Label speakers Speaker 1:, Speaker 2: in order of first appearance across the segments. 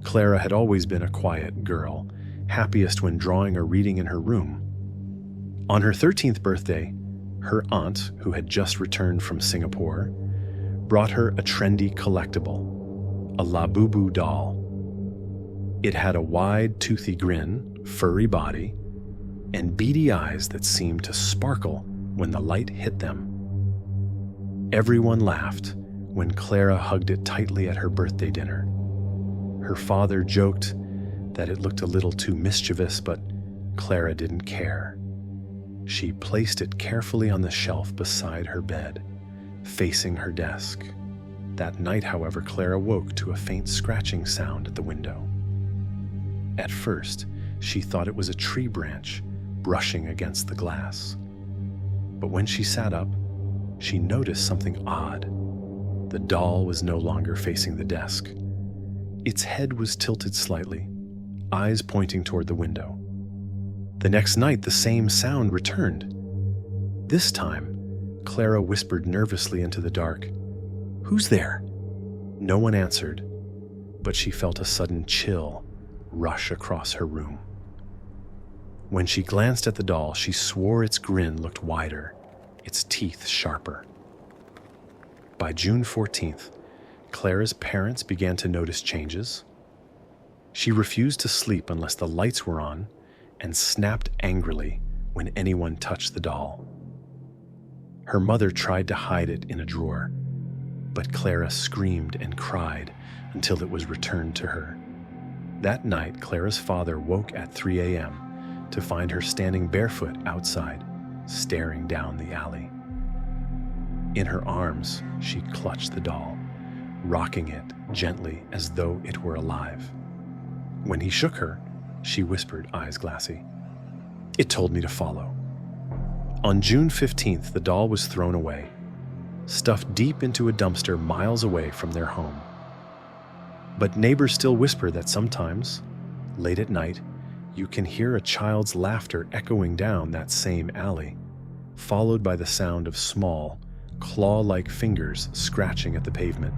Speaker 1: Clara had always been a quiet girl, happiest when drawing or reading in her room. On her 13th birthday, her aunt, who had just returned from Singapore, brought her a trendy collectible, a Labubu doll. It had a wide, toothy grin, furry body, and beady eyes that seemed to sparkle when the light hit them. Everyone laughed when Clara hugged it tightly at her birthday dinner. Her father joked that it looked a little too mischievous, but Clara didn't care. She placed it carefully on the shelf beside her bed, facing her desk. That night, however, Clara woke to a faint scratching sound at the window. At first, she thought it was a tree branch brushing against the glass. But when she sat up, she noticed something odd. The doll was no longer facing the desk. Its head was tilted slightly, eyes pointing toward the window. The next night, the same sound returned. This time, Clara whispered nervously into the dark, "Who's there?" No one answered, but she felt a sudden chill rush across her room. When she glanced at the doll, she swore its grin looked wider, its teeth sharper. By June 14th, Clara's parents began to notice changes. She refused to sleep unless the lights were on and snapped angrily when anyone touched the doll. Her mother tried to hide it in a drawer, but Clara screamed and cried until it was returned to her. That night, Clara's father woke at 3 a.m. to find her standing barefoot outside, staring down the alley. In her arms, she clutched the doll, rocking it gently as though it were alive. When he shook her, she whispered, eyes glassy, "It told me to follow." On June 15th, the doll was thrown away, stuffed deep into a dumpster miles away from their home. But neighbors still whisper that sometimes, late at night, you can hear a child's laughter echoing down that same alley, followed by the sound of small, claw-like fingers scratching at the pavement.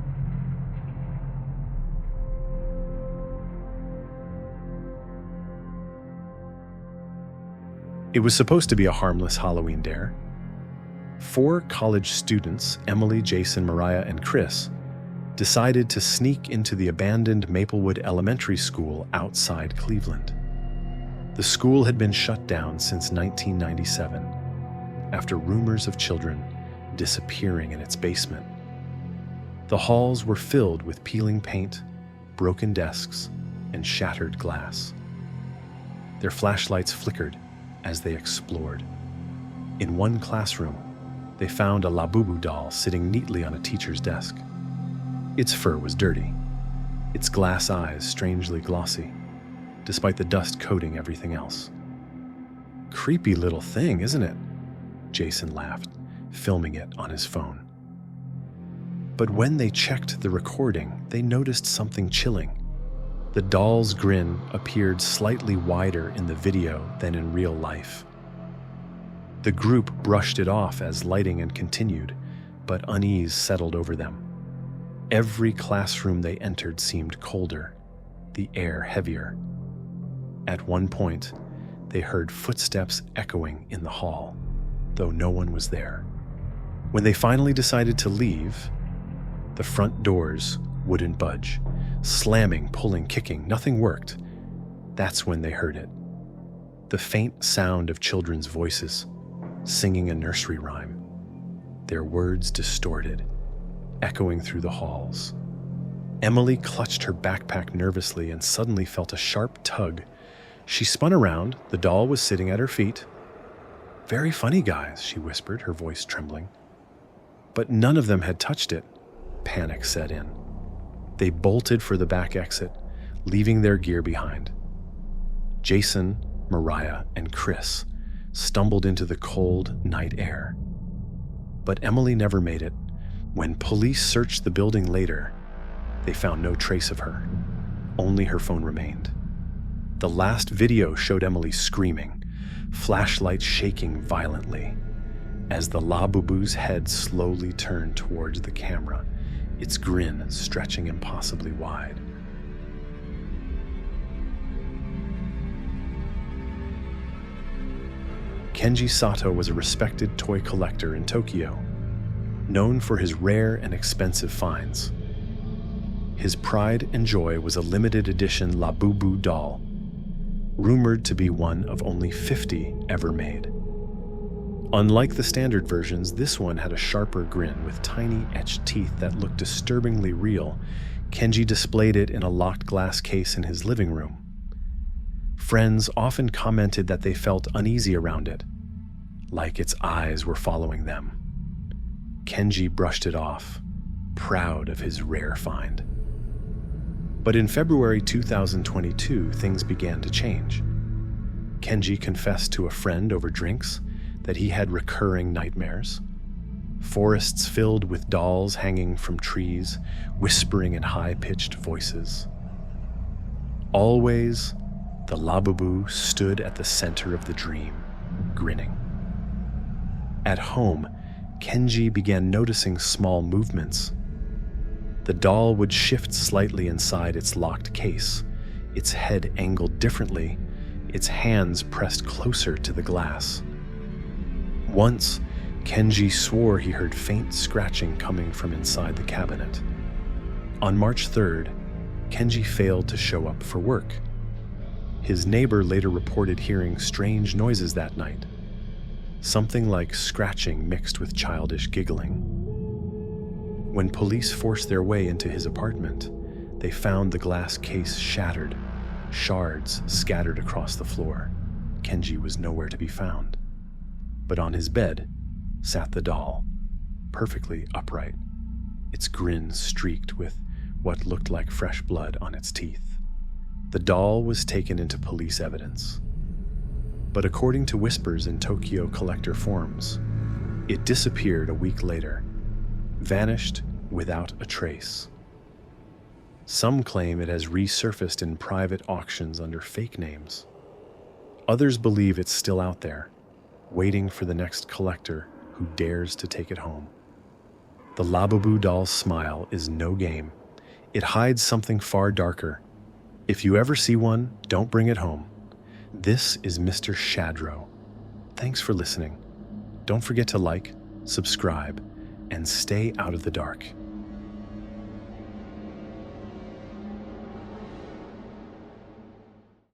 Speaker 1: It was supposed to be a harmless Halloween dare. 4 college students, Emily, Jason, Mariah, and Chris, decided to sneak into the abandoned Maplewood Elementary School outside Cleveland. The school had been shut down since 1997, after rumors of children disappearing in its basement. The halls were filled with peeling paint, broken desks, and shattered glass. Their flashlights flickered as they explored. In one classroom, they found a Labubu doll sitting neatly on a teacher's desk. Its fur was dirty, its glass eyes strangely glossy, despite the dust coating everything else. "Creepy little thing, isn't it?" Jason laughed, filming it on his phone. But when they checked the recording, they noticed something chilling. The doll's grin appeared slightly wider in the video than in real life. The group brushed it off as lighting and continued, but unease settled over them. Every classroom they entered seemed colder, the air heavier. At one point, they heard footsteps echoing in the hall, though no one was there. When they finally decided to leave, the front doors wouldn't budge. Slamming, pulling, kicking, nothing worked. That's when they heard it. The faint sound of children's voices, singing a nursery rhyme. Their words distorted, echoing through the halls. Emily clutched her backpack nervously and suddenly felt a sharp tug. She spun around. The doll was sitting at her feet. "Very funny, guys," she whispered, her voice trembling. But none of them had touched it. Panic set in. They bolted for the back exit, leaving their gear behind. Jason, Mariah, and Chris stumbled into the cold night air. But Emily never made it. When police searched the building later, they found no trace of her. Only her phone remained. The last video showed Emily screaming, flashlight shaking violently. As the Labubu's head slowly turned towards the camera, its grin stretching impossibly wide. Kenji Sato was a respected toy collector in Tokyo, known for his rare and expensive finds. His pride and joy was a limited edition Labubu doll, rumored to be one of only 50 ever made. Unlike the standard versions, this one had a sharper grin with tiny etched teeth that looked disturbingly real. Kenji displayed it in a locked glass case in his living room. Friends often commented that they felt uneasy around it, like its eyes were following them. Kenji brushed it off, proud of his rare find. But in February 2022, things began to change. Kenji confessed to a friend over drinks that he had recurring nightmares. Forests filled with dolls hanging from trees, whispering in high-pitched voices. Always, the Labubu stood at the center of the dream, grinning. At home, Kenji began noticing small movements. The doll would shift slightly inside its locked case, its head angled differently, its hands pressed closer to the glass. Once, Kenji swore he heard faint scratching coming from inside the cabinet. On March 3rd, Kenji failed to show up for work. His neighbor later reported hearing strange noises that night, something like scratching mixed with childish giggling. When police forced their way into his apartment, they found the glass case shattered, shards scattered across the floor. Kenji was nowhere to be found. But on his bed sat the doll, perfectly upright, its grin streaked with what looked like fresh blood on its teeth. The doll was taken into police evidence. But according to whispers in Tokyo collector forums, it disappeared a week later, vanished without a trace. Some claim it has resurfaced in private auctions under fake names. Others believe it's still out there, waiting for the next collector who dares to take it home. The Labubu doll's smile is no game. It hides something far darker. If you ever see one, don't bring it home. This is Mr. Shadro. Thanks for listening. Don't forget to like, subscribe, and stay out of the dark.